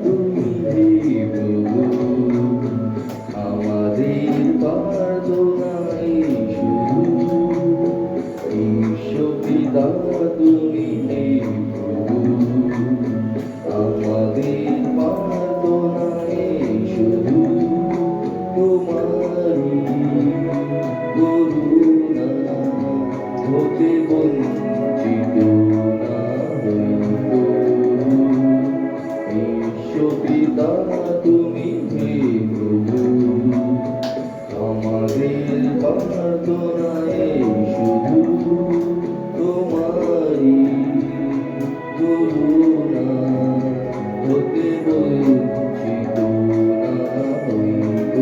তুমি হে প্রভু, আমাদের প্রার্থনাই শুধু ঈশ্বর পিতা তুমি হে প্রভু, আমাদের প্রার্থনাই শুধু তোমারই করুণা হতে বঞ্চিত না হইব। ঈশ্বর পিতা তুমি হে প্রভু, আমাদের প্রার্থনায় শুধু তোমারই করুণা হতে বঞ্চিত না হইব।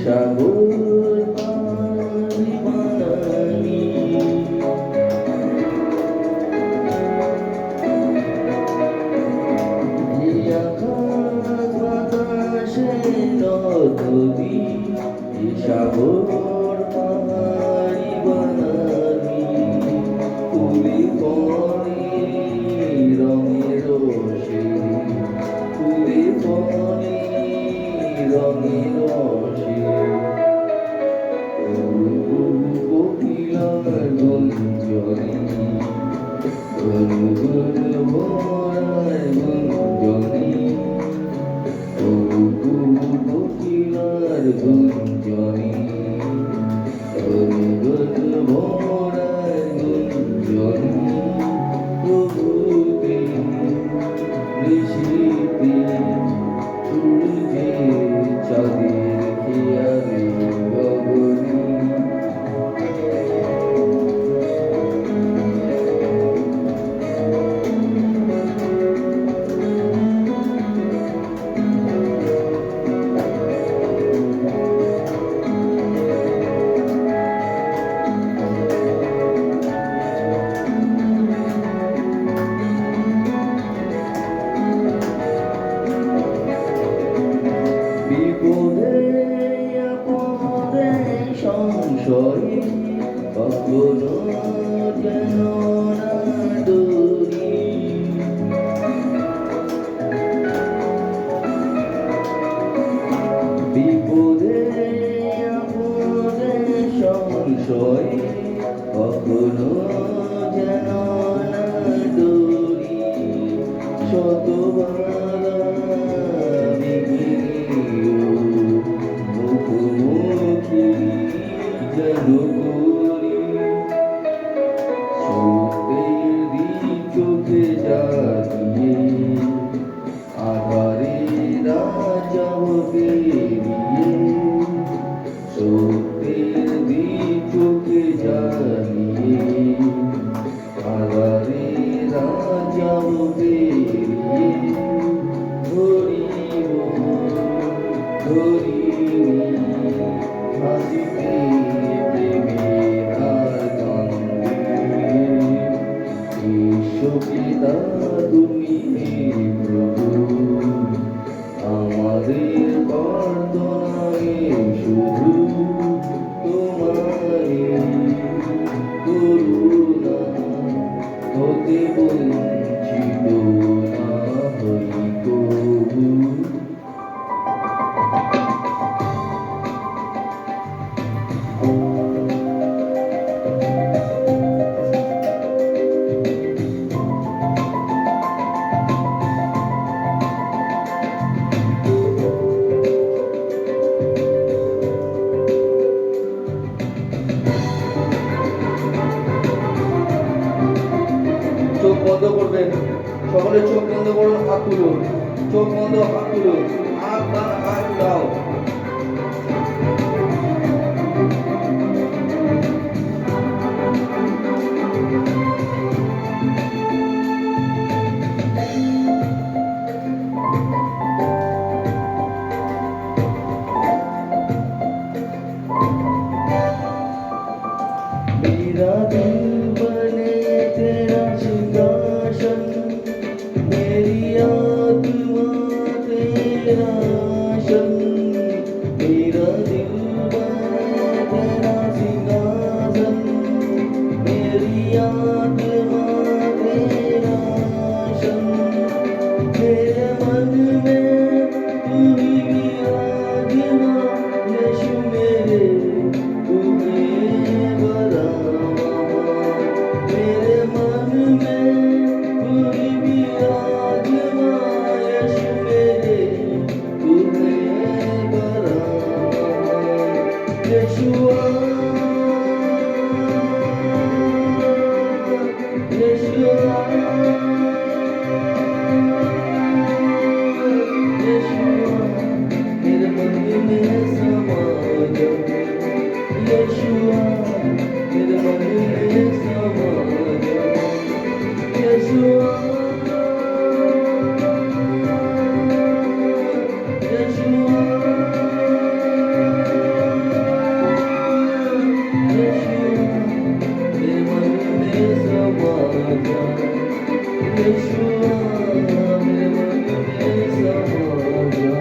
সাগর পানি বানানি, আকাশ বাতাসে নদী, সাগর পানি বানানি, ফুলে ফলে রঙে রসে, ফুলে ফলে রঙে রসে, কোকিলার গুঞ্জনে, গুনগুন ভরার গুঞ্জনে, কোকিলার গুঞ্জনে, গুনগুন ভরার গুঞ্জনে, প্রভুতে ঋষিতে সূর্যে চাঁদের খেয়ালে গগনে, বিপদে আপদে সংশয়ে কখনো যেন না ডরি, বিপদে আপদে সংশয়ে কখনো যেন না ডরি, শতবার মুখোমুখি যেন করি, সত্যের দিক চোখে জাগিয়ে, আধারে রাজা পেরিয়ে, সত্যের দিক চোখে জাগিয়ে, আধারে রাজা পেরিয়ে, ধরিব হাসিতে প্রেমের আর কান্দে, ঈশ্বর পিতা তুমি হে প্রভু, আমাদের প্রার্থনায় শুধু তোমারই করুণা হতে বঞ্চিত না হইব। চোখ বন্ধ করবেন, সকলে চোখ বন্ধ করুন, হাত তুলুন, চোখ বন্ধ, হাত তুলুন, হাত দাও, হাত দাও। आत्मा तेरा संग, मेरा दिल बने तेरा सिंहासन। मेरी आत्मा तेरा संग, मेरे मन में तू ही विराजमान। यीशु मेरे तू है बराबर, मेरे मन में तू ही विराजमान। यीशु मेरे तू है बराबर। यीशुआ यीशुआ यीशुआ, मेरे मन में समा जा। यीशुआ, मेरे मन में समा जा। यीशुआ, यीशुआ, यीशुआ, मेरे मन में समा जा। यीशुआ, मेरे मन में समा जा।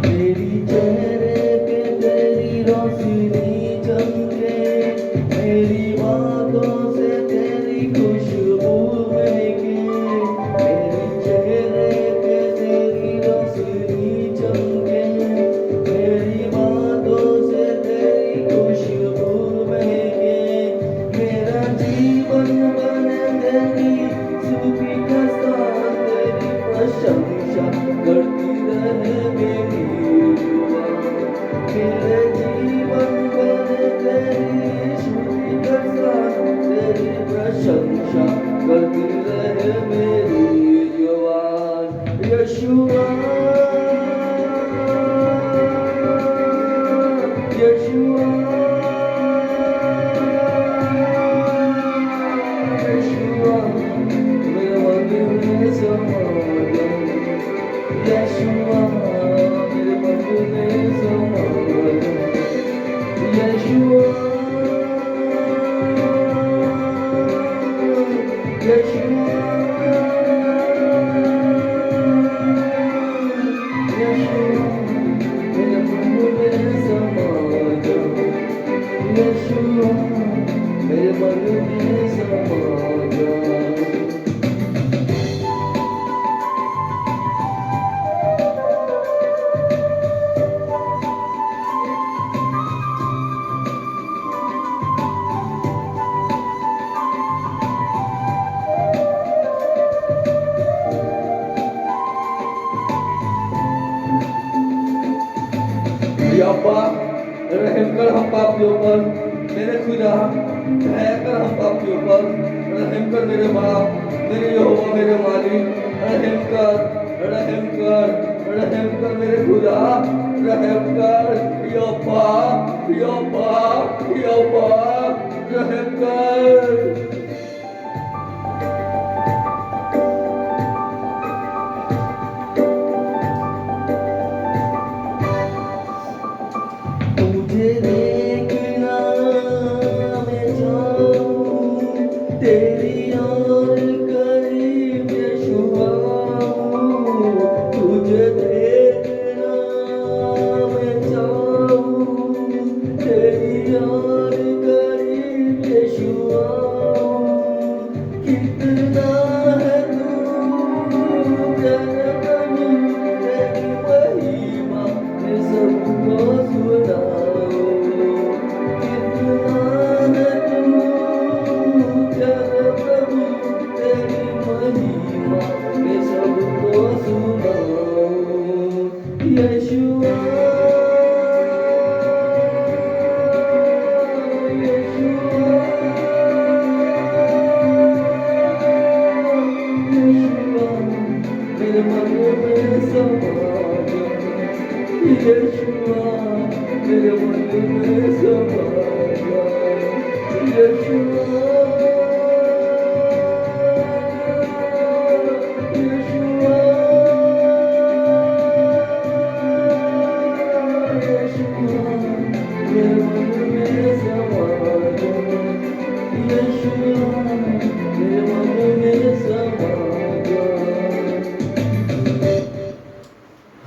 तेरी चेहरे पे तेरी रोशनी चमके, मेरी बातों से तेरी खुशबू महके। मेरी चेहरे पे तेरी रोशनी चमके, मेरी बातों से तेरी खुशबू महके। मेरा जीवन बने तेरी स्तुति का स्थान, तेरी प्रशंसा करती रहे मेरी जुबान। मेरे जीवन बने तेरी स्तुति का स्थान, तेरी प्रशंसा करती रहे मेरी जुबान। यीशुआ, यीशुआ, यीशुआ, मेरे मन में समा जा। यीशुआ, मेरे मन में समा जा। यीशुआ, यीशुआ, यीशुआ, मेरे मन में समा जा। यीशुआ, मेरे मन में समा जा। या अब्बा, रहम कर हम पापियों पर। मेरे खुदा, दया कर हम पापियों पर। रहम कर मेरे बाप, मेरे यहोवा, मेरे मालिक। रहम कर, रहम कर, रहम कर मेरे खुदा। रहम कर या अब्बा, या अब्बा, या अब्बा, रहम कर। तुझे देखना मैं चाहूं, तेरी और करीब यीशुआ। तुझे देखना मैं चाहूं, तेरी और करीब यीशुआ।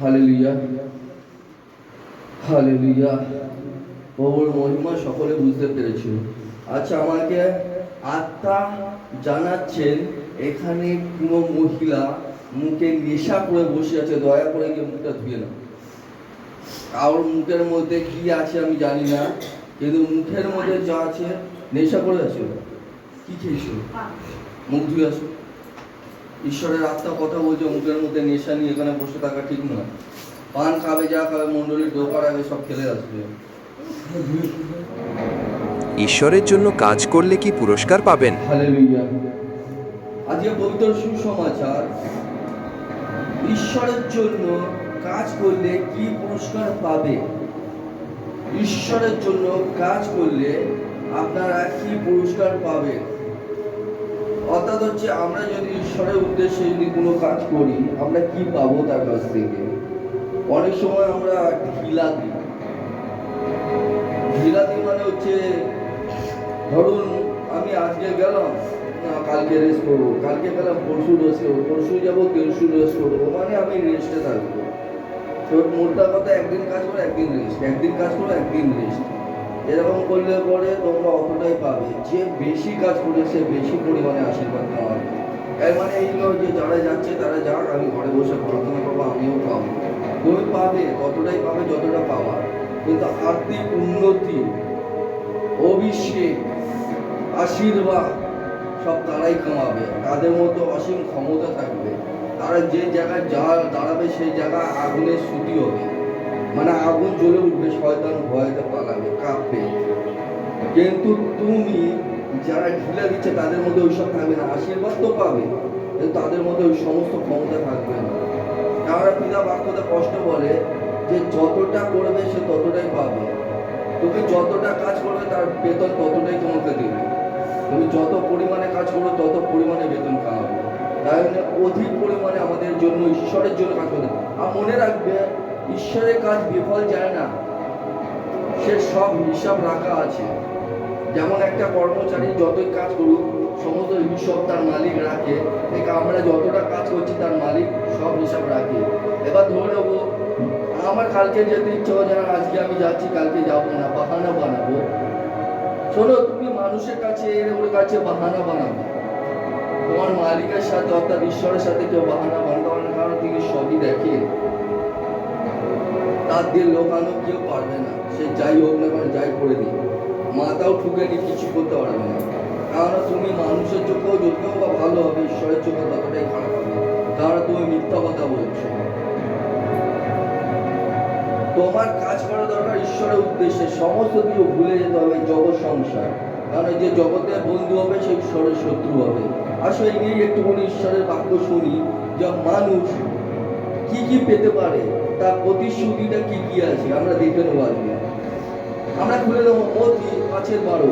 Hallelujah, hallelujah. প্রভুর মহিমা সকলে বুঝতে পেরেছিল। আচ্ছা, আমাকে আত্মা জানাচ্ছেন এখানে কোনো মহিলা মুখে নেশা করে বসে আছে। দয়া করে গিয়ে মুখটা ধুয়ে না। আর মুখের মধ্যে কি আছে আমি জানি না, কিন্তু মুখের মধ্যে যা আছে নেশা করে আছে। কি খেয়েছো? মুখ ধুয়ে আসো। ঈশ্বরের আত্মা কথা বলছে, মুখের মধ্যে নেশা নিয়ে এখানে বসে থাকা ঠিক নয়। পান খাবে, যা খাবে, মন্ডলীর ঢোকার আগে সব খেলে আসবে। ঈশ্বরের জন্য কাজ করলে কি পুরস্কার পাবেন? হালেলুয়া। আজকে পবিত্র সুসমাচার, ঈশ্বরের জন্য কাজ করলে কি পুরস্কার পাবে। ঈশ্বরের জন্য কাজ করলে আপনারা কি পুরস্কার পাবেন। অর্থাৎ হচ্ছে, আমরা যদি ঈশ্বরের উদ্দেশ্যে যদি কোনো কাজ করি, আমরা কি পাবো তার কাছ থেকে। অনেক সময় আমরা ঢিলা দিই। ঢিলা দিই মানে হচ্ছে, ধরুন আমি আজকে গেলাম, কালকে রেস্ট করবো, কালকে গেলাম পরশু রেস্ট করবো, পরশু যাবো তেরশু রেস্ট করবো, মানে আমি রেস্টে থাকবো। তো মোটা কথা, একদিন কাজ করো একদিন রেস্ট, একদিন কাজ করো একদিন রেস্ট। এরকম করলে পরে তোমরা অতটাই পাবে। যে বেশি কাজ করে সে বেশি পরিমাণে আশীর্বাদ পাওয়া। এর মানে এই নয় যে যারা যাচ্ছে তারা যাক, আমি ঘরে বসে প্রার্থনা করবো, আমিও পাবো। তুমি পাবে, ততটাই পাবে যতটা পাওয়া। কিন্তু আর্থিক উন্নতি, অভিষেক, আশীর্বাদ সব তারাই কামাবে। তাদের মতো অসীম ক্ষমতা থাকবে। তারা যে জায়গায় দাঁড়াবে সেই জায়গায় আগুনের ছুটি হবে, মানে আগুন জ্বলে উঠবে, শয়তান ভয়তে পালাবে, কাঁপবে। কিন্তু তুমি যারা ঢিলা দিচ্ছে তাদের মধ্যে ওইসব থাকবে না। আশীর্বাদ তো পাবে, কিন্তু তাদের মধ্যে ওই সমস্ত ক্ষমতা থাকবে না। আমরা পিতা বাক্যতে কষ্ট বলে যে যতটা করবে সে ততটাই পাবে। তুমি যতটা কাজ করবে তার বেতন ততটাই তোমাকে দেবে। তুমি যত পরিমাণে কাজ করবে তত পরিমাণে বেতন কামাবে। তাই অধিক পরিমাণে আমাদের জন্য, ঈশ্বরের জন্য কাজ করতে। আর মনে রাখবে, ঈশ্বরের কাজ বিফল যায় না, সে সব হিসাব রাখা আছে। যেমন একটা কর্মচারী যতই কাজ করুক, সমস্ত হিসাব তার মালিক রাখে। ঠিক আমরা যতটা কাজ করছি তার মালিক সব হিসাব রাখে। এবার ধরে নেবো, আমার কালকে যেতে ইচ্ছে হয় না, আজকে আমি যাচ্ছি কালকে যাবো না, বাহানা বানাবো। শোনো, তুমি মানুষের কাছে ওর কাছে বাহানা বানাবো, তোমার মালিকের সাথে অর্থাৎ ঈশ্বরের সাথে কেউ বাহানা বানাতে পারে না। কারণ তিনি সবই দেখে। তার দিয়ে লোকানো কেউ পারবে না। সে যাই হোক না কেন, যাই করে দিই, মাথাও ঠুকে নিয়ে কিছু করতে পারবে না। কারণ তুমি মানুষের চোখেও যতও বা ভালো হবে, ঈশ্বরের চোখে ততটাই খারাপ হবে। কারণ তুমি মিথ্যা কথা বলছো। তোমার কাজ করা দরকার ঈশ্বরের উদ্দেশ্যে। সমস্ত কিছু ভুলে যেতে হবে জগৎ সংসার। কারণ যে জগতের বন্ধু হবে সে ঈশ্বরের শত্রু হবে। আসলে এই নিয়ে একটুখানি ঈশ্বরের বাক্য শুনি, যে মানুষ কি কি পেতে পারে, তার প্রতিশ্রুতিটা কি কি আছে আমরা দেখে নেবো আজকে। আমরা খুলে নেবো মথি 5:12।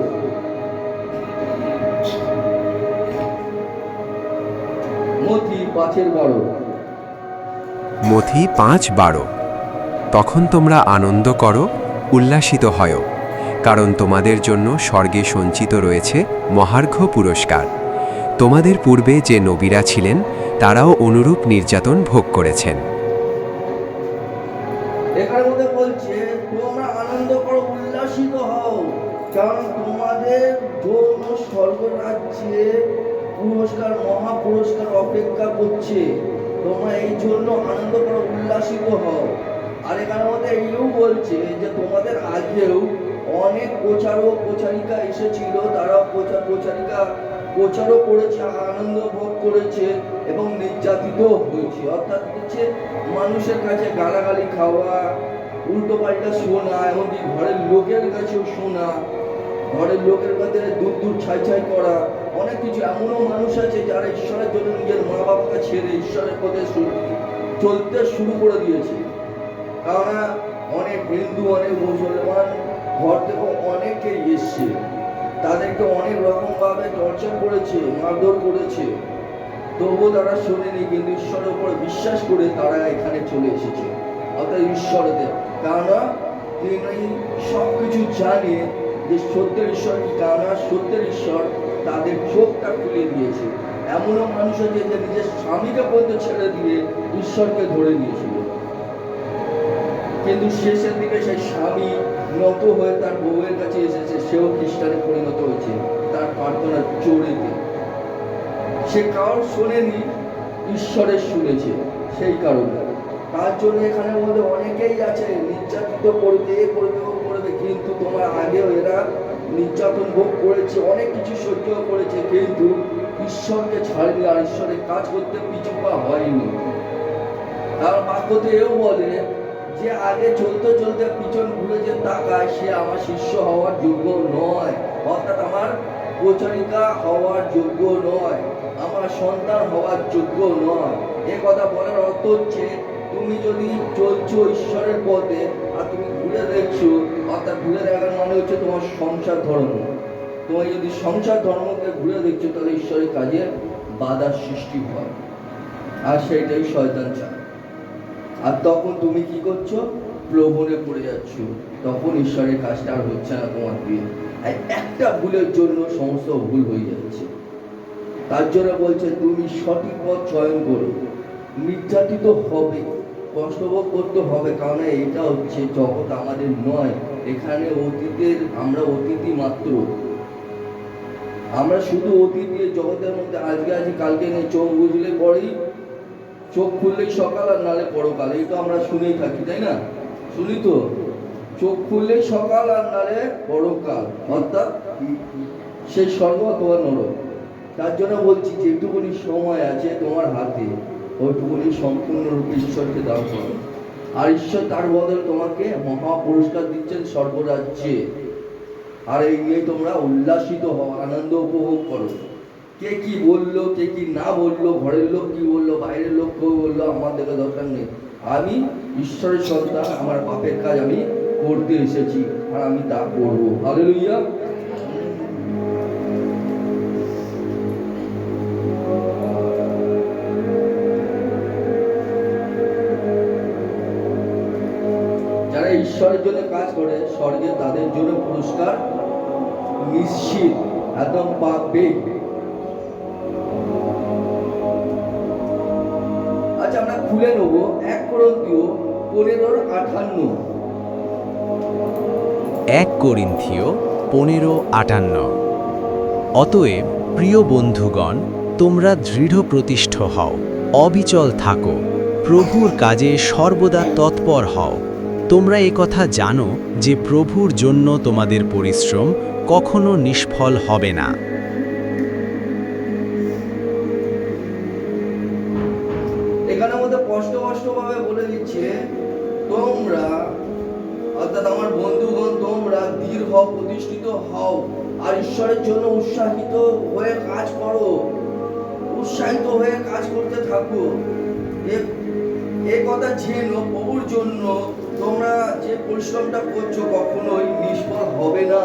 মথি 5:12। মথি 5:12। তখন তোমরা আনন্দ করো, উল্লাসিত হয়, কারণ তোমাদের জন্য স্বর্গে সঞ্চিত রয়েছে মহার্ঘ পুরস্কার। তোমাদের পূর্বে যে নবীরা ছিলেন তারাও অনুরূপ নির্যাতন ভোগ করেছেন। এখানে মধ্যে বলছে তোমরা আনন্দ করো, উল্লাসিত হও, কারণ তোমাদের জন্য স্বর্গ রাজ্যে পুরস্কার, মহা পুরস্কার অপেক্ষা করছে। তোমরা এই জন্য আনন্দ করো, উল্লাসিত হও। আর এখানের মধ্যে এইও বলছে যে তোমাদের আগেও অনেক প্রচারক প্রচারিকা এসেছিল, তারা প্রচারও করেছে, আনন্দ ভোগ করেছে এবং নির্যাতিত হয়েছে। অর্থাৎ হচ্ছে মানুষের কাছে গালাগালি খাওয়া, উল্টো পাল্টা শোনা, এমনকি ঘরের লোকের কাছেও শোনা, ঘরের লোকের কাছে দূর দূর ছাই ছাই করা, অনেক কিছু। এমনও মানুষ আছে যারা ঈশ্বরের জন্য নিজের মা বাবাকে ছেড়ে ঈশ্বরের পথে চলতে শুরু করে দিয়েছে। কারণ অনেক হিন্দু, অনেক মুসলমান ঘর থেকে অনেকেই এসছে, তাদেরকে অনেক রকমভাবে টর্চার করেছে, মারধর করেছে, তবুও তারা শোনেনি। কিন্তু ঈশ্বরের উপর বিশ্বাস করে তারা এখানে চলে এসেছে, অর্থাৎ ঈশ্বরদের। কেননা তিনি সব কিছু জানে যে সত্যের ঈশ্বর কি। কেননা সত্যের ঈশ্বর তাদের চোখটা খুলে দিয়েছে। এমনও মানুষ আছে যে নিজের স্বামীকে পর্যন্ত ছেড়ে দিয়ে ঈশ্বরকে ধরে নিয়েছিল, কিন্তু শেষের দিকে সেই স্বামী নত হয়ে তার বউয়ের কাছে এসেছে, সেও খ্রিস্টানে পরিণত হয়েছে তার প্রার্থনা চোরেতে। সে কারোর শোনেনি, ঈশ্বরের শুনেছে। সেই কারণে তার জন্য এখানে মধ্যে অনেকেই আছে নির্যাতিত করবে, এ করবে, ও করবে, কিন্তু তোমার আগেও এরা নির্যাতন ভোগ করেছে, অনেক কিছু সহ্য করেছে, কিন্তু ঈশ্বরকে ছাড়েনি আর ঈশ্বরের কাজ করতে পিছু পা হয়নি। তার বাক্যতে এও বলে যে আগে চলতে চলতে পিছন ঘুরে যে তাকায় সে আমার শিষ্য হওয়ার যোগ্য নয়, অর্থাৎ আমার প্রচারিকা হওয়ার যোগ্য নয়, আমার সন্তান হওয়ার যোগ্য নয়। এ কথা বলার অর্থ হচ্ছে তুমি যদি চলছো ঈশ্বরের পথে আর তুমি ঘুরে দেখছো, অর্থাৎ ঘুরে দেখার মানে হচ্ছে তোমার সংসার ধর্ম। তোমার যদি সংসার ধর্মকে ঘুরে দেখছো তাহলে ঈশ্বরের কাজে বাধার সৃষ্টি হয়, আর সেইটাই শয়তান চায়। আর তখন তুমি কি করছো? প্রলোভনে পড়ে যাচ্ছ, তখন ঈশ্বরের কাজটা আর হচ্ছে না তোমার দিয়ে। একটা ভুলের জন্য সমস্ত ভুল হয়ে যাচ্ছে। তার জন্য বলছে তুমি সঠিক পথ চয়ন করো। নির্যাতিত হবে, কষ্টভোগ করতে হবে, কারণ এটা হচ্ছে জগৎ আমাদের নয়। এখানে অতীতের আমরা অতিথি মাত্র। আমরা শুধু অতীতে জগতের মধ্যে আজকে আছি কালকে নেই। চোখ বুঝলে পরেই, চোখ খুললেই সকাল আর নালে পরকাল, এই তো আমরা শুনেই থাকি, তাই না? শুনি তো, চোখ খুললেই সকাল আর নালে পরকাল, অর্থাৎ সেই স্বর্গ অথবা নরক। তার জন্য বলছি যেটুকুনি সময় আছে তোমার হাতে, ওইটুকুনি সম্পূর্ণরূপে ঈশ্বরকে দান করো। আর ঈশ্বর তার বদলে তোমাকে মহা পুরস্কার দিচ্ছেন স্বর্গরাজ্যে। আর এই নিয়ে তোমরা উল্লাসিত হও, আনন্দ উপভোগ করো। কে কি বললো, কে কি না বললো, ঘরের লোক কি বললো, বাইরের লোক কেউ বললো, আমার দেখা দরকার নেই। আমি ঈশ্বরের সন্তান, আমার বাপের কাজ আমি করতে এসেছি আর আমি তা করবো। হালেলুয়া। যারা ঈশ্বরের জন্য কাজ করে স্বর্গে তাদের জন্য পুরস্কার নিশ্চিত, একদম পাবে। আচ্ছা, আমরা খুলে নেবো 1 কোরিন্থীয় 15:58। 1 কোরিন্থীয় 15:58। অতএব প্রিয় বন্ধুগণ, তোমরা দৃঢ় প্রতিষ্ঠ হও, অবিচল থাকো, প্রভুর কাজে সর্বদা তৎপর হও। তোমরা একথা জানো যে প্রভুর জন্য তোমাদের পরিশ্রম কখনো নিষ্ফল হবে না। এখানে মধ্যে স্পষ্ট ভাবে বলে দিচ্ছে তোমরা, অর্থাৎ আমার বন্ধুগণ, তোমরা দৃঢ় প্রতিষ্ঠিত হও আর ঈশ্বরের জন্য উৎসাহিত হয়ে কাজ করো, উৎসাহিত হয়ে কাজ করতে থাকো। এ কথা জেনো প্রভুর জন্য তোমরা যে পরিশ্রমটা করছো কখনোই নিষ্ফল হবে না,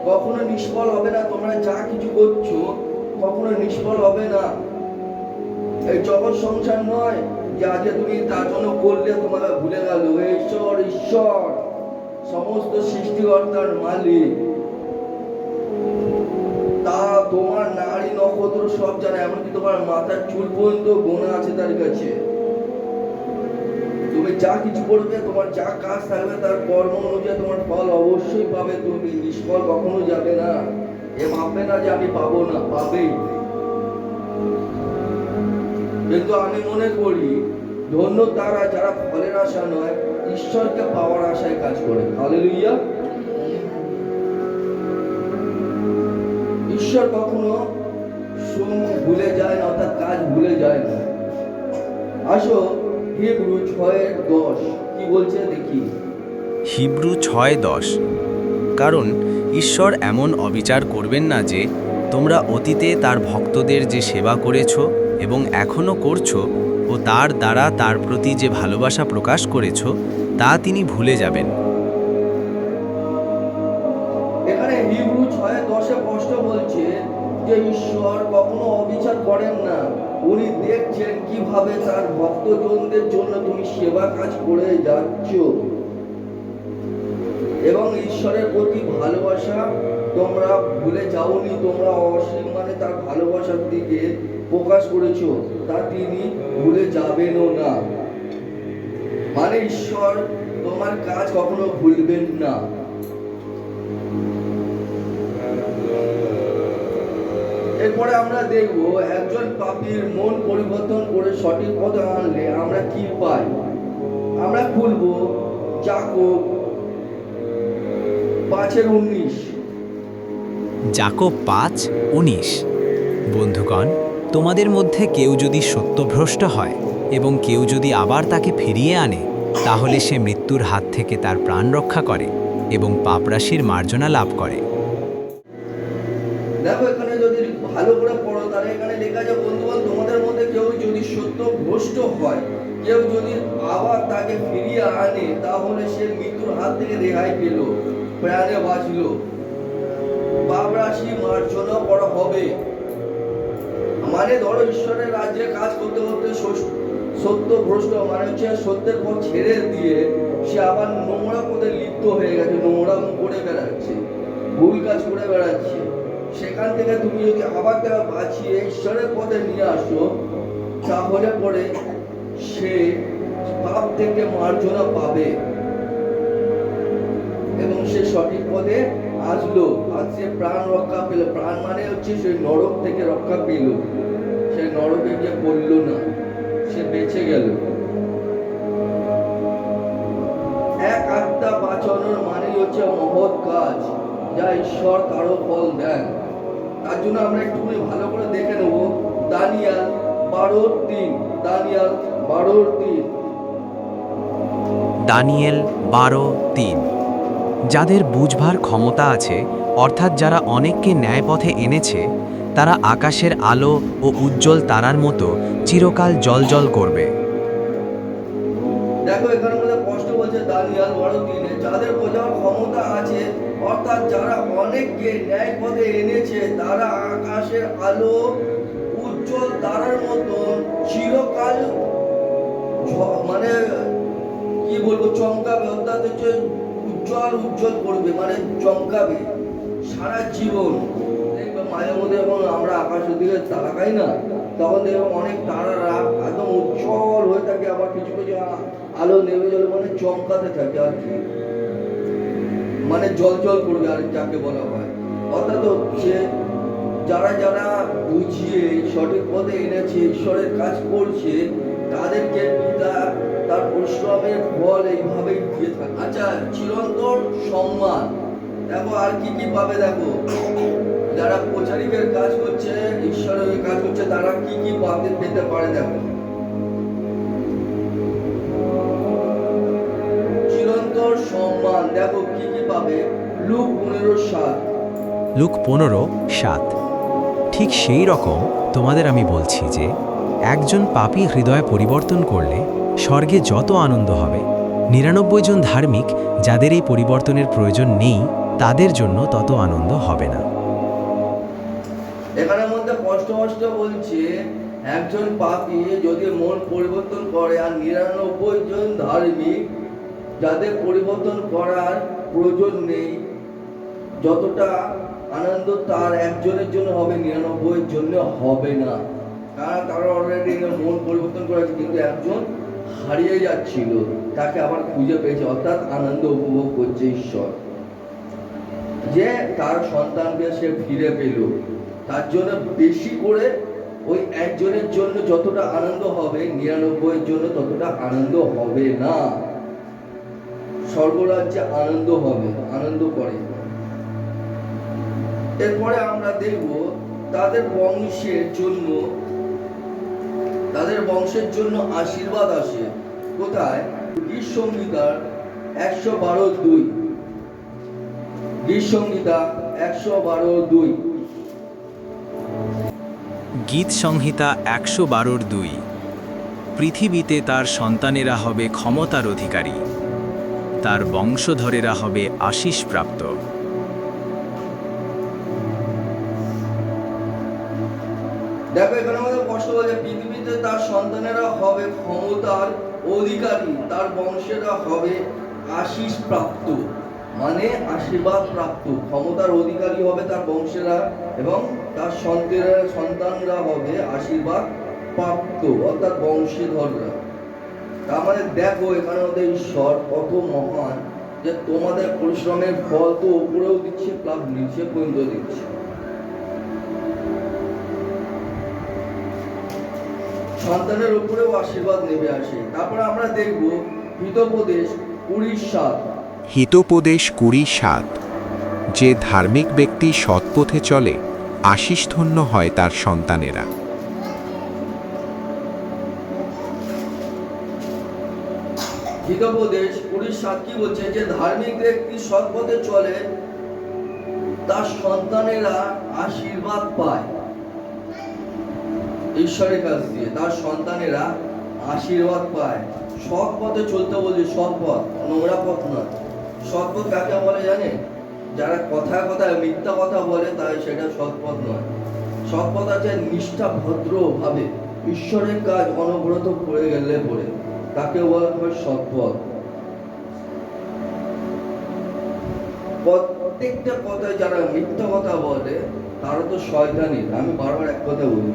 কখনো নিষ্ফল হবে না। তোমরা যা কিছু করছো কখনো নিষ্ফল হবে না। এই জগৎ সংসার নয় যে আজকে তুমি তার জন্য করলে তোমাকে ভুলে গেল। ঈশ্বর ঈশ্বর সমস্ত সৃষ্টিকর্তার মালিক, তা তোমার নারী নক্ষত্র সব জানে, এমনকি তোমার মাথার চুল পর্যন্ত গোনা আছে তার কাছে। তুমি যা কিছু করবে, তোমার যা কাজ থাকবে তার কর্ম অনুযায়ী তোমার ফল অবশ্যই পাবে। তুমি নিষ্ফল কখনো যাবে না। এ ভাববে না যে আমি পাবো না, পাবেই। কিন্তু আমি মনে করি ধন্য তারা যারা ফলের আশা নয়, ঈশ্বরকে পাওয়ার আশায় কাজ করে। হালেলুয়া। ঈশ্বর কখনো ভুলে যায় না, অর্থাৎ কাজ ভুলে যায় না। আসো হিব্রু 6:10 কি বলছে দেখি। হিব্রু 6:10। কারণ ঈশ্বর এমন অবিচার করবেন না যে তোমরা অতীতে তার ভক্তদের যে সেবা করেছ এবং এখনও করছো ও তার দ্বারা তার প্রতি যে ভালোবাসা প্রকাশ করেছ তা তিনি ভুলে যাবেন। এখানে হিব্রু 6:10 স্পষ্ট বলছে যে ঈশ্বর কখনো অবিচার করেন না, উনি দেখছেন কিভাবে তার ভক্তজনদের জন্য তুমি সেবা কাজ করে যাচ্ছ, এবং ঈশ্বরের প্রতি ভালোবাসা তোমরা ভুলে যাওনি, তোমরা অসীম মানে তার ভালোবাসার দিকে প্রকাশ করেছো, তা তিনি ভুলে যাবেনও না। মানে ঈশ্বর তোমার কাজ কখনো ভুলবেন না। এরপরে আমরা দেখব একজন পাপীর মন পরিবর্তন করে সঠিক পথে আনলে আমরা কি পাই। আমরা খুলব যাকব 5:19। যাকব 5:19। বন্ধুগণ, তোমাদের মধ্যে কেউ যদি সত্যভ্রষ্ট হয় এবং কেউ যদি আবার তাকে ফিরিয়ে আনে, তাহলে সে মৃত্যুর হাত থেকে তার প্রাণ রক্ষা করে এবং পাপরাশির মার্জনা লাভ করে। দেখো এখানে যদি ভালো করে পড়ো তাহলে এখানে লেখা আছে, বন্ধুগণ তোমাদের মধ্যে কেউ যদি সত্যভ্রষ্ট হয়, কেউ যদি আবার তাকে ফিরিয়ে আনে, তাহলে সে মৃত্যুর হাত থেকে রেহাই পেল, প্রাণে বাঁচল, পাপরাশি মার্জনা করা হবে। মানে ধরো ঈশ্বরের রাজ্যে কাজ করতে করতে সত্যভ্রষ্ট মানে হচ্ছে সত্যের পথ ছেড়ে দিয়ে সে আবার নোংরা পথে লিপ্ত হয়ে গেছে, নোংরা করে বেড়াচ্ছে, ভুল কাজ করে বেড়াচ্ছে। সেখান থেকে তুমি যদি আবার তাকে বাঁচিয়ে ঈশ্বরের পথে নিয়ে আসো, তাহলে পরে সে পাপ থেকে মার্জনা পাবে এবং সে সঠিক পথে আসলো, আর সে প্রাণ রক্ষা পেল। প্রাণ মানে হচ্ছে সেই নরক থেকে রক্ষা পেল, সে নরকে গিয়ে পড়ল না, সে বেঁচে গেল। এক আত্মা বাঁচানোর মানে হচ্ছে মহৎ কাজ, যা ঈশ্বর কারো ফল দেন। তার জন্য আমরা একটুখানি ভালো করে দেখে নেব দানিয়েল 12:3। দানিয়েল 12:3। দানিয়েল 12:3। যাদের বুঝবার ক্ষমতা আছে, অর্থাৎ যারা অনেককে ন্যায়পথে এনেছে, তারা আকাশের আলো ও উজ্জ্বল তারার মতো চিরকাল জ্বলজ্বল করবে। দেখো এখানে মধ্যে স্পষ্ট বলছে দানিয়েল 12:3, যাদের বোঝার ক্ষমতা আছে, অর্থাৎ যারা অনেককে ন্যায় পথে এনেছে, তারা আকাশের আলো উজ্জ্বল তারার মতন চিরকাল মানে কি বলবো চমকাবে, অর্থাৎ হচ্ছে উজ্জ্বল করবে, মানে চমকাবে সারা জীবন। দেখবে মাঝে মধ্যে যখন আমরা আকাশের দিকে তাকাই না, তখন দেখবো অনেক তারারা একদম উজ্জ্বল হয়ে থাকে, আবার কিছু কিছু আলো নেমে গেলে মানে চমকাতে থাকে আর কি, মানে জল করবে আর যাকে বলা হয়। অর্থাৎ হচ্ছে যারা যারা বুঝিয়ে সঠিক পথে এনেছে, ঈশ্বরের কাজ করছে, তাদেরকে পিতা তার পরিশ্রমের ফল এইভাবেই দিয়ে থাকে। আচ্ছা, চিরন্তর সম্মান দেখো আর কি কি পাবে। দেখো যারা প্রচারিকের কাজ করছে, ঈশ্বরের কাজ করছে, তারা কি কি পেতে পারে। দেখো চিরন্তর সম্মান, দেখো কি কি পাবে। লুক 15:7। লুক 15:7। ঠিক সেই রকম তোমাদের আমি বলছি যে একজন পাপী হৃদয় পরিবর্তন করলে স্বর্গে যত আনন্দ হবে, 99 জন ধার্মিক যাদের এই পরিবর্তনের প্রয়োজন নেই, তাদের জন্য তত আনন্দ হবে না। এখানের মধ্যে স্পষ্ট বলছে একজন পাপী যদি মন পরিবর্তন করে, আর 99 জন ধার্মিক যাদের পরিবর্তন করার প্রয়োজন নেই, যতটা আনন্দ তার একজনের জন্য হবে, 99 জন্য হবে না। কারণ তারা অলরেডি মন পরিবর্তন করেছে, কিন্তু একজন হারিয়ে যাচ্ছিল, তাকে আবার খুঁজে পেয়েছে, অর্থাৎ আনন্দ উপভোগ করছে ঈশ্বর যে তার সন্তানকে সে ফিরে পেল। তার জন্য বেশি করে ওই একজনের জন্য যতটা আনন্দ হবে, 99 জন্য ততটা আনন্দ হবে না। স্বর্গরাজ্যে আনন্দ হবে, আনন্দ করে। এরপরে আমরা দেখব তাদের বংশের জন্য আশীর্বাদ আসে। কোথায়? গীত সংহিতার 112:2। গীত সংহিতা 112:2। গীত সংহিতা 112:2। পৃথিবীতে তার সন্তানেরা হবে ক্ষমতার অধিকারী, তার বংশধরেরা হবে আশীষ প্রাপ্ত। দেখো এখানে আমাদের কষ্ট বলে পৃথিবীতে তার সন্তানেরা হবে ক্ষমতার অধিকারী, তার বংশেরা হবে আশীষ প্রাপ্ত, মানে আশীর্বাদ প্রাপ্ত। ক্ষমতার অধিকারী হবে তার বংশেরা এবং তার সন্তানরা হবে আশীর্বাদ প্রাপ্ত, অর্থাৎ বংশীধররা। তার মানে দেখো এখানে আমাদের ঈশ্বর কত মহান, যে তোমাদের পরিশ্রমের ফল তো উপরেও দিচ্ছে প্লাস নিচে পর্যন্ত দিচ্ছে। সন্তানের উপরেও আশীর্বাদ নেমে আসে। তারপরে আমরা দেখব হিতোপদেশ 20:7। হিতোপদেশ 20:7। যে ধার্মিক ব্যক্তি সৎপথে চলে, আশীষধন্য হয় তার সন্তানেরা। হিতোপদেশ 20:7 কি বলছে? যে ধার্মিক ব্যক্তি সৎপথে চলে তার সন্তানেরা আশীর্বাদ পায় ঈশ্বরের কাছ দিয়ে, তার সন্তানেরা আশীর্বাদ পায়। সৎ পথে চলতে বলছে, সৎ পথ, নোংরা পথ নয়। সৎ পথ কাকে বলে জানে? যারা কথায় কথায় মিথ্যা কথা বলে, তাই সেটা সৎ পথ নয়। সৎ পথ আছে নিষ্ঠা ভদ্র ভাবে ঈশ্বরের কাজ অনবরত করে গেলে পরে, তাকে বলা হয় সৎ পথ। প্রত্যেকটা কথায় যারা মিথ্যা কথা বলে তারা তো শয়তানি। আমি বারবার এক কথা বলি,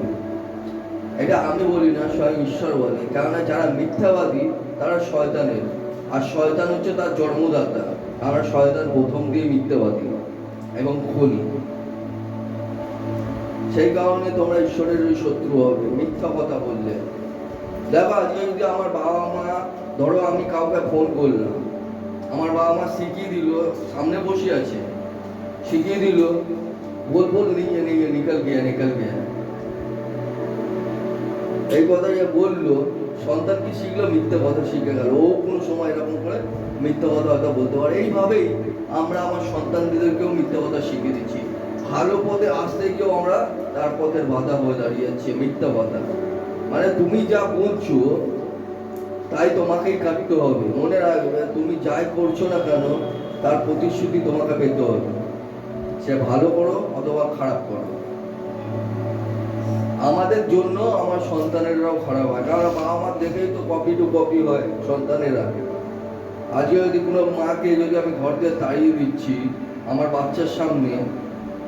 এটা আমি বলি না, স্বয়ং ঈশ্বর বলে। কেননা যারা মিথ্যাবাদী তারা শয়তানের, আর শয়তান হচ্ছে তার জন্মদাতা। আমরা শয়তান প্রথম দিয়ে মিথ্যাবাদী এবং খুনি। সেই কারণে তোমরা ঈশ্বরের ওই শত্রু হবে মিথ্যা কথা বললে। দেখো আজকে যদি আমার বাবা মা, ধরো আমি কাউকে ফোন করলাম, আমার বাবা মা শিখিয়ে দিল, সামনে বসে আছে, শিখিয়ে দিল বল নিকল গিয়া। এই কথা যে বললো, সন্তান কি শিখলো? মিথ্যা কথা শিখে গেল। ও কোনো সময় এরকম করে মিথ্যা কথা হয়তো বলতে পারে। এইভাবেই আমরা আমার সন্তানদেরকেও মিথ্যা কথা শিখিয়ে দিচ্ছি। ভালো পথে আসতে গিয়েও আমরা তার পথের বাধা হয়ে দাঁড়িয়েছি মিথ্যা কথা। মানে তুমি যা বলছো তাই তোমাকেই কাটতে হবে। মনে রাখবে, তুমি যাই করছো না কেন তার প্রতিশ্রুতি তোমাকে পেতে হবে, সে ভালো করো অথবা খারাপ করো। আমাদের জন্য আমার সন্তানেরাও খারাপ হয়, কারণ বাবা মার দেখেই তো কপি টু কপি হয় সন্তানেরা। আজকে যদি কোনো মাকে যদি আমি ঘর দিয়ে তাড়িয়ে দিচ্ছি আমার বাচ্চার সামনে,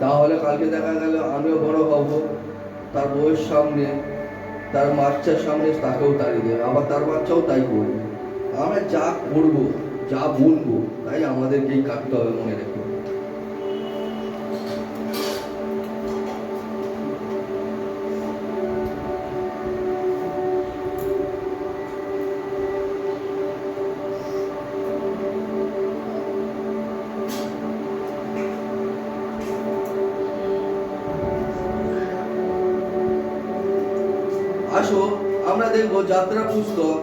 তাহলে কালকে দেখা গেল আমিও বড় হব, তার বউয়ের সামনে, তার বাচ্চার সামনে তাকেও তাড়িয়ে দেবে, আবার তার বাচ্চাও তাই করবে। আমরা যা করবো যা বলবো তাই আমাদেরকেই কাটতে হবে, মনে রেখো। আসো আমরা দেখবো যাত্রা পুস্তক,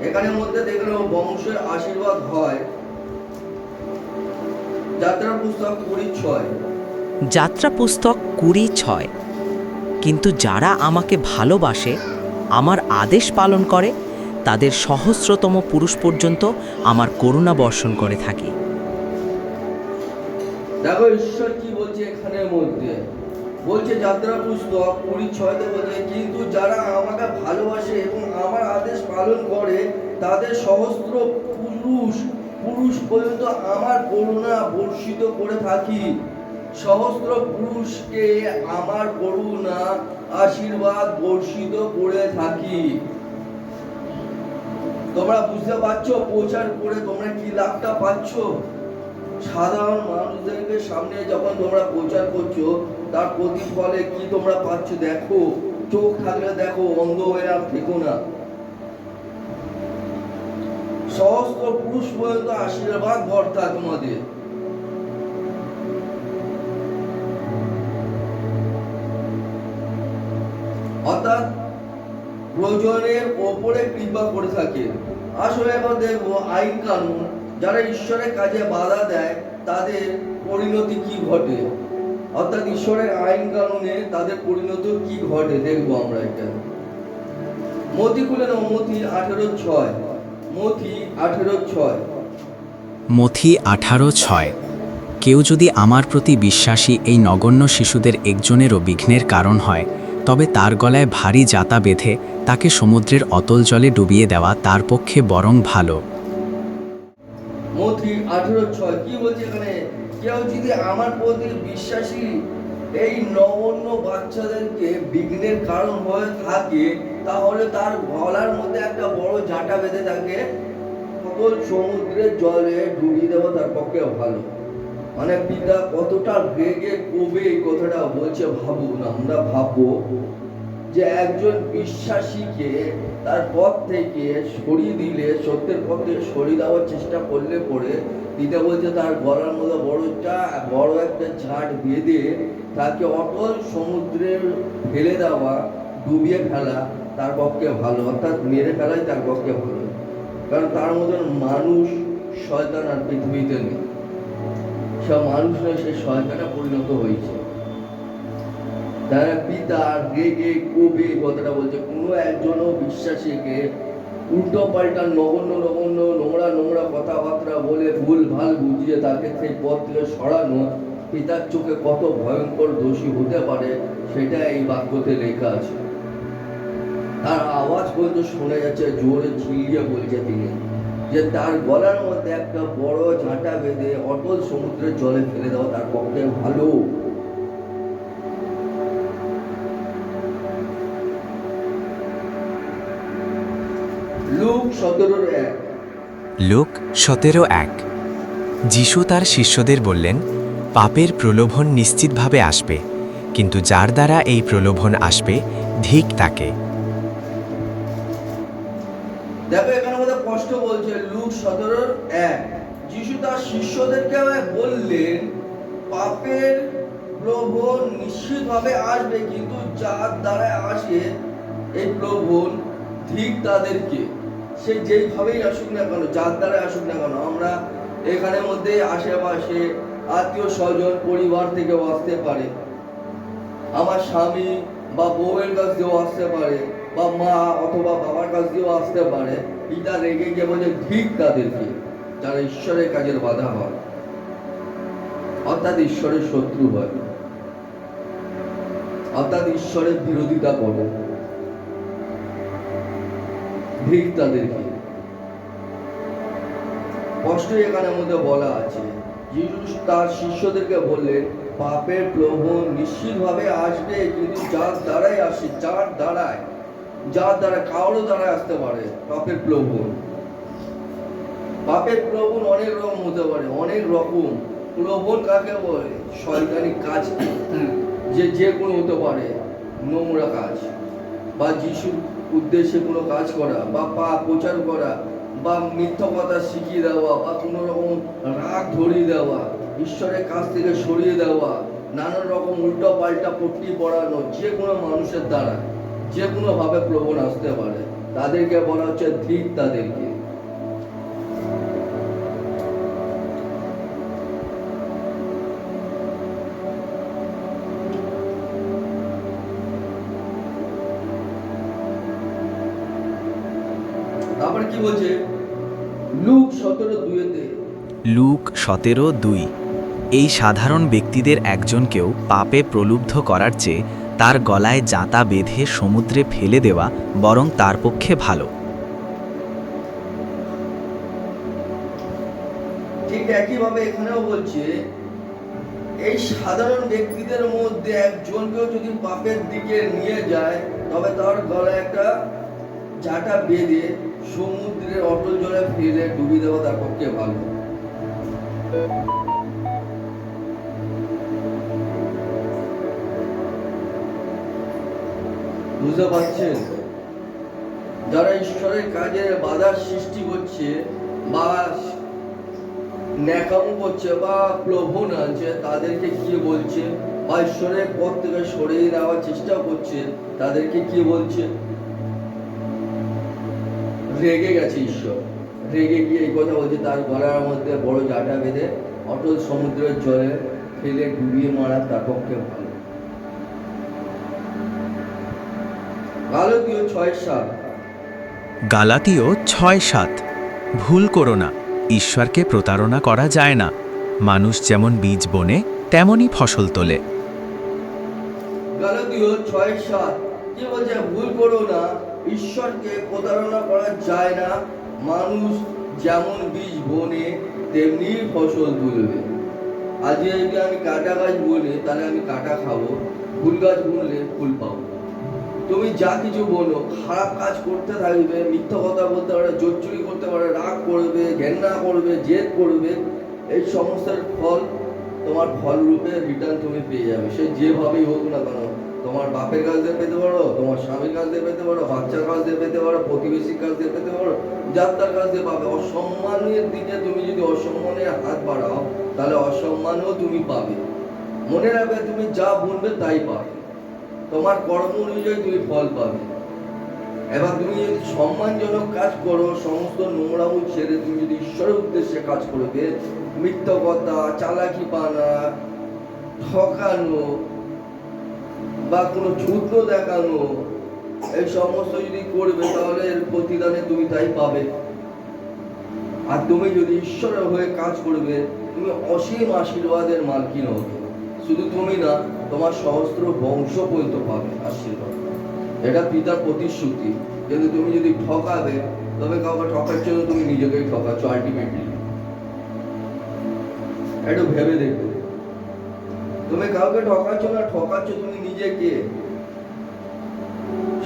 এখানের মধ্যে দেখলে বংশের আশীর্বাদ হয়। যাত্রা পুস্তক 20:6। যাত্রা পুস্তক 20:6। কিন্তু যারা আমাকে ভালোবাসে, আমার আদেশ পালন করে, তাদের সহস্রতম পুরুষ পর্যন্ত আমার করুণা বর্ষণ করে থাকি। দেখো ঈশ্বর কি বলছে এখানের মধ্যে, বলছে যাত্রা পুস্তক 20:6 বলছে, কিন্তু যারা আমাকে ভালোবাসে এবং আমার আদেশ পালন করে তাদের সহস্র পুরুষ পর্যন্ত আমার করুণা বর্ষিত করে থাকি। সহস্র পুরুষকে আমার করুণা আশীর্বাদ বর্ষিত করে থাকি। তোমরা বুঝতে পারছো প্রচার করে তোমরা কি লাভটা পাচ্ছ? সাধারণ মানুষদেরকে সামনে যখন তোমরা প্রচার করছো তার প্রতিফলে কি তোমরা পাচ্ছ দেখো। চোখ থাকলে দেখো, অন্ধ হয়ে আর থেকো না। সহস্র পুরুষ পর্যন্ত আশীর্বাদ বর্তা তোমাদের। অর্থাৎ প্রয়োজনের ওপরে কৃপা করে থাকে। আসলে এবার দেখবো আইন কানুন, যারা ঈশ্বরের কাজে বাধা দেয় তাদের পরিণতি কি ঘটে। অর্থাৎ ঈশ্বরের আইন কানুনে তাদের পরিণতি কি ঘটে দেখবো আমরা এটা। মথি খুলে নাও, মথি 18:6। মথি 18:6। মথি 18:6। কেউ যদি আমার প্রতি বিশ্বাসী এই নগণ্য শিশুদের একজনেরও বিঘ্নের কারণ হয়, তবে তার গলায় ভারী জাতা বেঁধে তাকে সমুদ্রের অতল জলে ডুবিয়ে দেওয়া তার পক্ষে বরং ভালো। মথি 18:6 কি বলছে এখানে? কেউ যদি আমার প্রতি বিশ্বাসী এই নগণ্য বাচ্চাদেরকে বিঘ্নের কারণ হয়ে থাকে, তাহলে তার গলার মধ্যে একটা বড় ঝাঁটা বেঁধে তাকে অতল সমুদ্রের জলে ডুবিয়ে দেওয়া তার পক্ষে ভালো। মানে পিতা কতটা রেগে কবে এই কথাটা বলছে ভাবুন। আমরা ভাববো যে একজন বিশ্বাসীকে তার পথ থেকে সরিয়ে দিলে, সত্যের পথ থেকে সরিয়ে দেওয়ার চেষ্টা করলে পরে পিতা বলছে তার গলার মধ্যে বড় একটা ঝাঁট বেঁধে তাকে অটল সমুদ্রের ফেলে দেওয়া, ডুবিয়ে ফেলা তার পক্ষে ভালো, অর্থাৎ মেরে ফেলাই তার পক্ষে ভালো। কারণ তার মতন মানুষ শয়তান আর পৃথিবীতে নেই। সব মানুষ নয়, সে শয়তানে পরিণত হয়েছে। তারা পিতা রেগে কবে কথাটা বলছে কোনো একজনও বিশ্বাসীকে উল্টো পাল্টা নগণ্য নোংরা কথাবার্তা বলে ভুল ভাল বুঝিয়ে তাকে সেই পথ থেকে সরানো পিতার চোখে কত ভয়ঙ্কর দোষী হতে পারে সেটা এই বাক্যতে লেখা আছে। তার আওয়াজ পর্যন্ত শোনা যাচ্ছে, জোরে চিল্লিয়ে বলছে তিনি যে তার গলার মধ্যে একটা বড় ঝাঁটা বেঁধে অটল সমুদ্রের জলে ফেলে দেওয়া তার পক্ষে ভালো। লুক 17:1 লুক 17:1 যিশু তার শিষ্যদের বললেন, পাপের প্রলোভন নিশ্চিতভাবে আসবে, কিন্তু যার দ্বারা এই প্রলোভন আসবে ধিক তাকে। দেখো এখানে মধ্যে স্পষ্ট বলছে লুক 17:1 যিশু তার শিষ্যদেরকে বললেন পাপের প্রলোভন নিশ্চিতভাবে আসবে, কিন্তু যার দ্বারা আসে এই প্রলোভন ঠিক তাদেরকে। সে যেইভাবেই আসুক না কেন, যার দ্বারা আসুক না কেন। আমরা এখানের মধ্যে আশেপাশে আত্মীয় স্বজন পরিবার থেকেও আসতে পারে, আমার স্বামী বা বউয়ের কাছ দিয়েও আসতে পারে, বা মা অথবা বাবার কাছ দিয়েও আসতে পারে। পিতা রেগে গিয়ে বলে ঠিক তাদেরকে যারা ঈশ্বরের কাজের বাধা হয়, অর্থাৎ ঈশ্বরের শত্রু হয়, অর্থাৎ ঈশ্বরের বিরোধিতা করে, ঠিক তাদেরকে। স্পষ্টই এখানের মধ্যে বলা আছে যিশু তার শিষ্যদেরকে বললেন পাপের প্রলোভন নিশ্চিতভাবে আসবে, কিন্তু যার দ্বারাই আসে, যার দ্বারা কারো দ্বারা আসতে পারে পাপের প্রলোভন। পাপের প্রলোভন অনেক রকম হতে পারে, অনেক রকম প্রলোভন কাকে বলে? শয়তানি কাজ, যে কোনো হতে পারে, নোংরা কাজ, বা যিশুর উদ্দেশ্যে কোনো কাজ করা, বা পাপ প্রচার করা, বা মিথ্যা কথা শিখিয়ে দেওয়া, বা কোনো রকম রাগ ধরিয়ে দেওয়া, ঈশ্বরের কাছ থেকে সরিয়ে দেওয়া, নানান রকম উল্টো পাল্টা পট্টি পড়ানো, যে কোনো মানুষের দ্বারা যে কোনো ভাবে প্রলোভন আসতে পারে। তাদেরকে বলা হচ্ছে ঠিক তাদেরকে। তারপর কি বলছে লুক 17:2 লুক 17:2 এই সাধারণ ব্যক্তিদের একজনকেও পাপে প্রলুব্ধ করার চেয়ে তার গলায় জাতা বেঁধে সমুদ্রে ফেলে দেওয়া বরং তার পক্ষে ভালো। ঠিক একইভাবে এখানেও বলছে এই সাধারণ ব্যক্তিদের মধ্যে একজনকেও যদি পাপের দিকে নিয়ে যায়, তবে তার গলায় একটা ঝাঁটা বেঁধে সমুদ্রের অটল জলে ফেলে ডুবিয়ে দেওয়া তার পক্ষে ভালো। বুঝতে পারছেন? যারা ঈশ্বরের কাজে বাধার সৃষ্টি করছে, বা ন্যাকামো করছে, বা প্রলোভন আনছে, তাদেরকে কি বলছে? বা ঈশ্বরের পথ থেকে সরিয়ে দেওয়ার চেষ্টা করছে, তাদেরকে কি বলছে? রেগে গেছে ঈশ্বর, রেগে গিয়ে এই কথা বলছে তার গলার মধ্যে বড় জাটা বেঁধে অটল সমুদ্রের জলে ফেলে ডুবিয়ে মারা তার পক্ষে ভালো। গালাতীয় 6:7 গালাতীয় 6:7 ভুল করো না, ঈশ্বরকে প্রতারণা করা যায় না। মানুষ যেমন বীজ বোনে তেমনই ফসল তোলে। গালাতীয় 6:7 কি বলছে? ভুল করো না, ঈশ্বরকে প্রতারণা করা যায় না। মানুষ যেমন বীজ বোনে তেমনি ফসল তুলবে। আজকে যদি আমি কাটা গাছ বলি তাহলে আমি কাটা খাবো, ফুল গাছ বুনলে ফুল পাবো। তুমি যা কিছু বলো, খারাপ কাজ করতে থাকবে, মিথ্যা কথা বলতে পারে, জোর চুরি করতে পারে, রাগ করবে, ঘেন্না করবে, জেদ করবে, এই সমস্যার ফল তোমার ফল রূপে রিটার্ন তুমি পেয়ে যাবে। সে যেভাবেই হোক না কেন, তোমার বাপের কাছ দিয়ে পেতে পারো, তোমার স্বামীর কাছ দিয়ে পেতে পারো, বাচ্চার কাছ দিয়ে পেতে পারো, প্রতিবেশীর কাছ দিয়ে পেতে পারো, যাত্রার কাছ দিয়ে পাবে। অসম্মানের দিকে তুমি যদি অসম্মানের হাত বাড়াও তাহলে অসম্মানও তুমি পাবে। মনে রাখবে, তুমি যা বুনবে তাই পাবে, তোমার কর্ম অনুযায়ী তুমি ফল পাবে। এবার তুমি যদি সম্মানজনক কাজ করো, সমস্ত নোংরামু ছেড়ে তুমি যদি ঈশ্বরের উদ্দেশ্যে কাজ করবে, মিথ্যা কথা, চালাকি পানা, ঠকানো বা কোনো যুদ্ধ দেখানো, এই সমস্ত যদি করবে তাহলে এর প্রতিদানে তুমি তাই পাবে। আর তুমি যদি ঈশ্বরের হয়ে কাজ করবে, তুমি অসীম আশীর্বাদের মালকিন হবে। শুধু তুমি না, তোমার সহস্র বংশ পর্যন্ত পাবে আশীর্বাদ। এটা পিতার প্রতিশ্রুতি। কিন্তু তুমি যদি ঠকাবে, তবে কাউকে ঠকার জন্য তুমি নিজেকেই ঠকাচ্ছ আলটিমেটলি। একটু ভেবে দেখবে, তুমি কাউকে ঠকাচ্ছ না, ঠকাচ্ছ তুমি নিজেকে।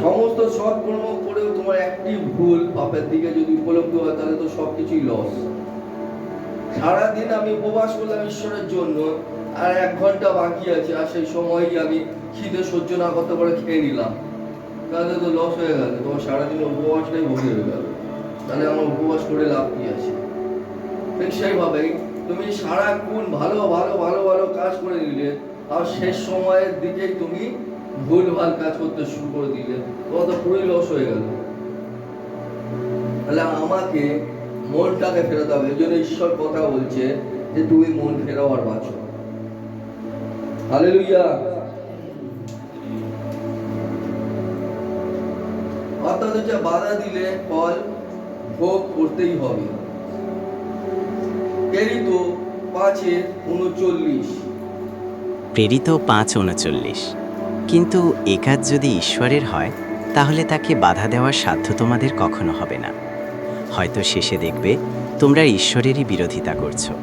সমস্ত সৎকর্ম করেও তোমার একটি ভুল পাপের দিকে যদি উপলব্ধি হয় তাহলে তো সবকিছুই লস। সারাদিন আমি উপবাস করলাম ঈশ্বরের জন্য, আর 1 ঘন্টা বাকি আছে, আর সেই সময়ই আমি খিদে সহ্য না করতে পারে খেয়ে নিলাম, তাহলে তো লস হয়ে গেল। তোমার সারাদিন উপবাসটাই ভরে হয়ে গেল, তাহলে আমার উপবাস করে লাভ কি আছে? ঠিক সেইভাবেই তুমি সারাক্ষণ ভালো ভালো ভালো ভালো কাজ করে দিলে, আর শেষ সময়ের দিকেই তুমি ভুল ভাল কাজ করতে শুরু করে দিলে, তোমার তো পুরোই লস হয়ে গেল। তাহলে আমাকে মনটাকে ফেরাতে হবে। এই জন্য ঈশ্বর কথা বলছে যে তুমি মন ফেরাও আর বাঁচো। হালেলুয়া। অর্থাৎ হচ্ছে বাধা দিলে ফল ভোগ করতেই হবে। প্রেরিত 5:39। প্রেরিত 5:39। কিন্তু এ কাজ যদি ঈশ্বরের হয় তাহলে তাকে বাধা দেওয়ার সাধ্য তোমাদের কখনো হবে না। হয়তো শেষে দেখবে তোমরা ঈশ্বরেরই বিরোধিতা করছো।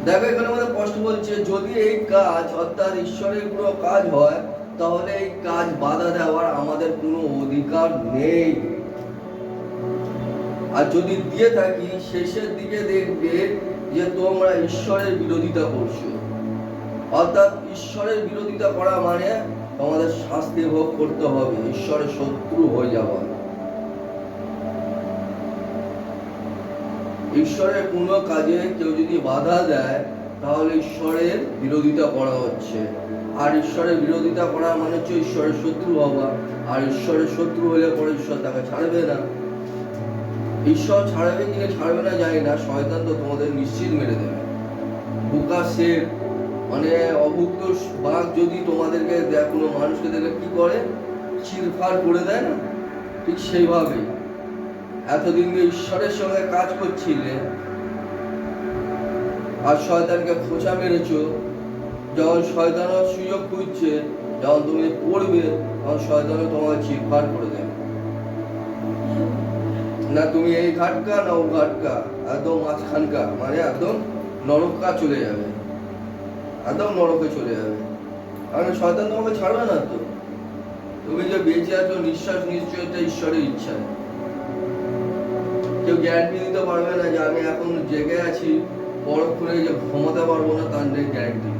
দেখো এখানে আমাদের স্পষ্ট বলছে, যদি এই কাজ অর্থাৎ ঈশ্বরের কোনো কাজ হয় তাহলে এই কাজ বাধা দেওয়ার আমাদের কোনো অধিকার নেই। আর যদি দিয়ে থাকি, শেষের দিকে দেখবে যে তোমরা ঈশ্বরের বিরোধিতা করছো। অর্থাৎ ঈশ্বরের বিরোধিতা করা মানে তোমাদের শাস্তি ভোগ করতে হবে, ঈশ্বরের শত্রু হয়ে যাওয়া। ঈশ্বরের কোনো কাজে কেউ যদি বাধা দেয় তাহলে ঈশ্বরের বিরোধিতা করা হচ্ছে। আর ঈশ্বরের বিরোধিতা করা মানে হচ্ছে ঈশ্বরের শত্রু হওয়া। আর ঈশ্বরের শত্রু হলে পরে ঈশ্বর তাকে ছাড়বে না। ঈশ্বর ছাড়বে কিনা ছাড়বে না জানি না, শয়তান তো তোমাদের নিশ্চিত মেরে দেবে। বোকা শের মানে অভুক্ত বাঘ যদি তোমাদেরকে কোনো মানুষকে দেখে কি করে, চিরফাড় করে দেয় না, ঠিক সেইভাবেই এতদিন ঈশ্বরের সঙ্গে কাজ করছিলে আর শয়তানকে খোঁচা মেরেছ। যখন শয়তানও সুযোগ খুঁজছে, যখন তুমি পড়বে তখন শয়তানও তোমাকে চিরফাড় করে দেবে। না তুমি এই ঘাটকা না ও ঘাটকা, একদম মাঝখানকা, মানে একদম নরকা চলে যাবে, একদম নরকে চলে যাবে। কারণ শয়তান তোমাকে ছাড়বে না। তো তুমি যে বেঁচে আছো, নিঃশ্বাস নিশ্চয় এটা ঈশ্বরের ইচ্ছা। কেউ গ্যারান্টি দিতে পারবে না যে আমি এখন জেগে আছি, পরক্ষণে যে ঘুমাতে পারবো না, তার নেই গ্যারান্টি।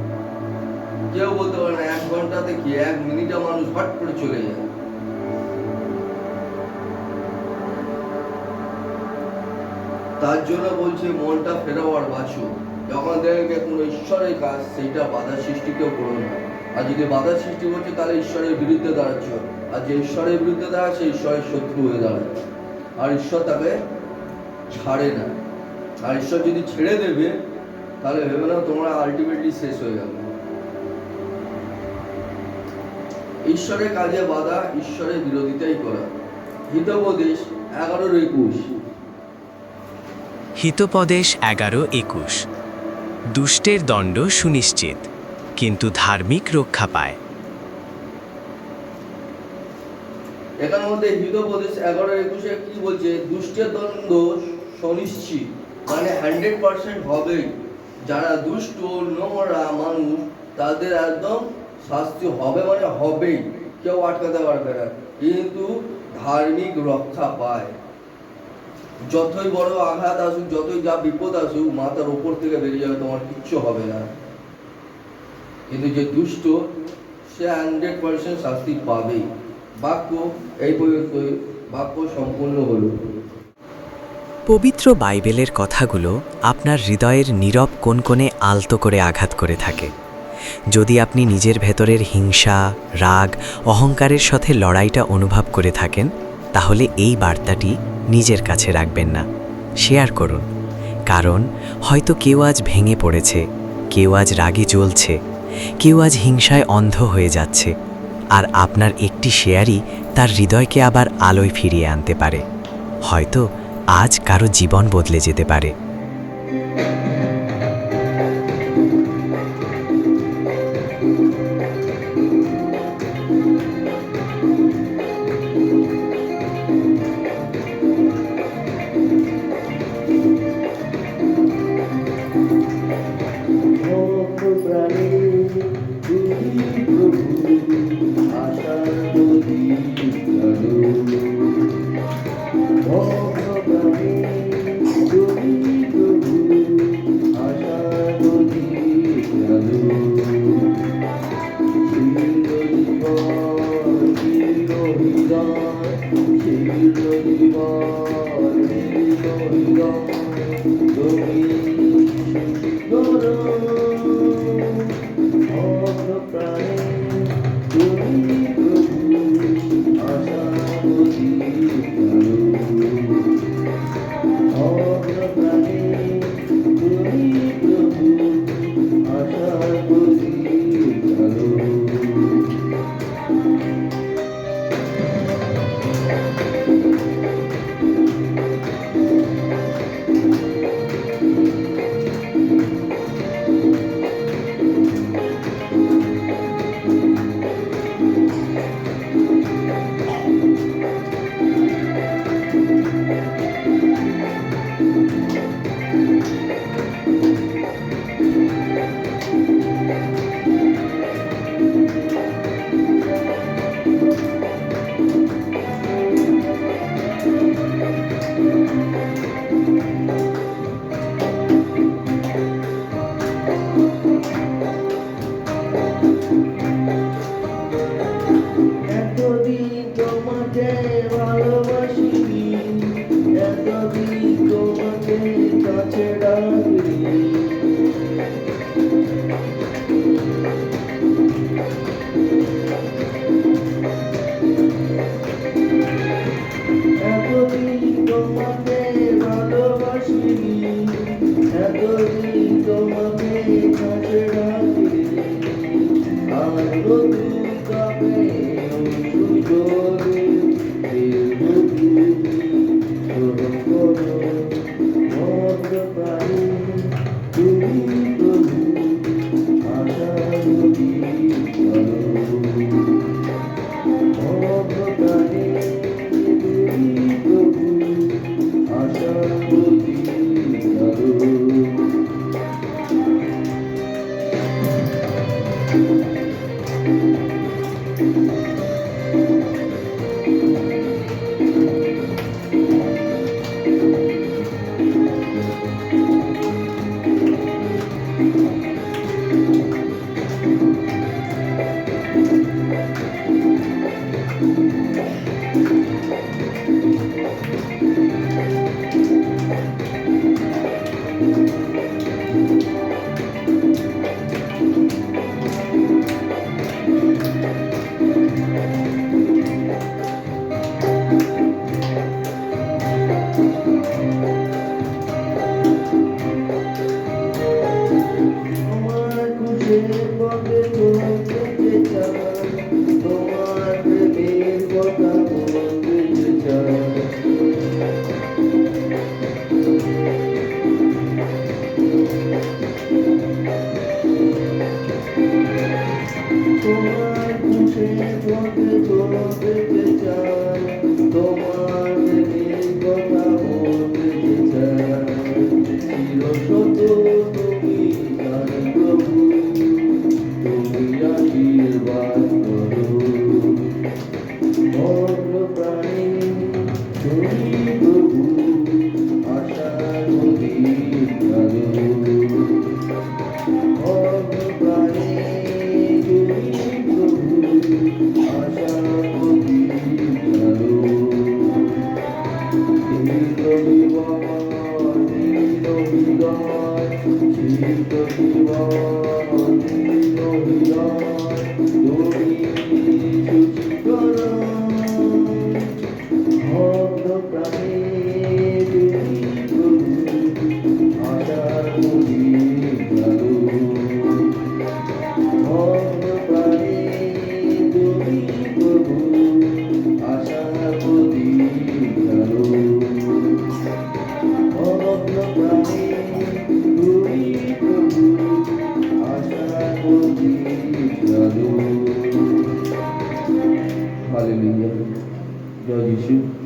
কেউ বলতে পারে না 1 ঘন্টাতে কি 1 মিনিটে মানুষ হট করে চলে যায়। তার জন্য বলছে মনটা ফেরাও আর বাঁচো। যখন দেখবে কোনো ঈশ্বরের কাজ, সেইটা বাধা সৃষ্টি কেউ করো না। আর যদি বাধা সৃষ্টি করছে তাহলে ঈশ্বরের বিরুদ্ধে দাঁড়াচ্ছ, আর যে ঈশ্বরের বিরুদ্ধে দাঁড়াচ্ছে ঈশ্বরের শত্রু হয়ে দাঁড়াচ্ছে। আর ঈশ্বর তাকে ছাড়ে না। আর ঈশ্বর যদি ছেড়ে দেবে তাহলে ভেবে নাও তোমরা আলটিমেটলি শেষ হয়ে যাবে। ঈশ্বরের কাজে বাধা, ঈশ্বরের বিরোধিতাই করা। হিতোপদেশ 11:21। হিতোপদেশ 11:21। দুষ্টের দণ্ড সুনিশ্চিত, কিন্তু ধার্মিক রক্ষা পায়। এখানের মধ্যে হিতোপদেশ 11-21 কি বলছে? দুষ্টের দণ্ড সুনিশ্চিত, মানে 100% হবেই। যারা দুষ্ট নোংরা মানুষ তাদের একদম শাস্তি হবে, মানে হবেই, কেউ আটকাতে পারবে না। কিন্তু ধার্মিক রক্ষা পায়। যতই বড় আঘাত আসুক, যতই যা বিপদ আসুক, মাথার ওপর থেকে বেরিয়ে যাবে, তোমার কিচ্ছু হবে না। কিন্তু যে দুষ্ট সে 100% শাস্তি পাবেই। বাক্য এই পর্যন্তই, বাক্য সম্পূর্ণ হলো। পবিত্র বাইবেলের কথাগুলো আপনার হৃদয়ের নীরব কোণে আলতো করে আঘাত করে থাকে। যদি আপনি নিজের ভেতরের হিংসা, রাগ, অহংকারের সাথে লড়াইটা অনুভব করে থাকেন, তাহলে এই বার্তাটি নিজের কাছে রাখবেন না, শেয়ার করুন। কারণ হয়তো কেউ আজ ভেঙে পড়েছে, কেউ আজ রাগে জ্বলছে, কেউ আজ হিংসায় অন্ধ হয়ে যাচ্ছে, আর আপনার একটি শেয়ারই তার হৃদয়কে আবার আলোয় ফিরিয়ে আনতে পারে। হয়তো আজ কারো জীবন বদলে যেতে পারে। Hallelujah. Jai Yeshu.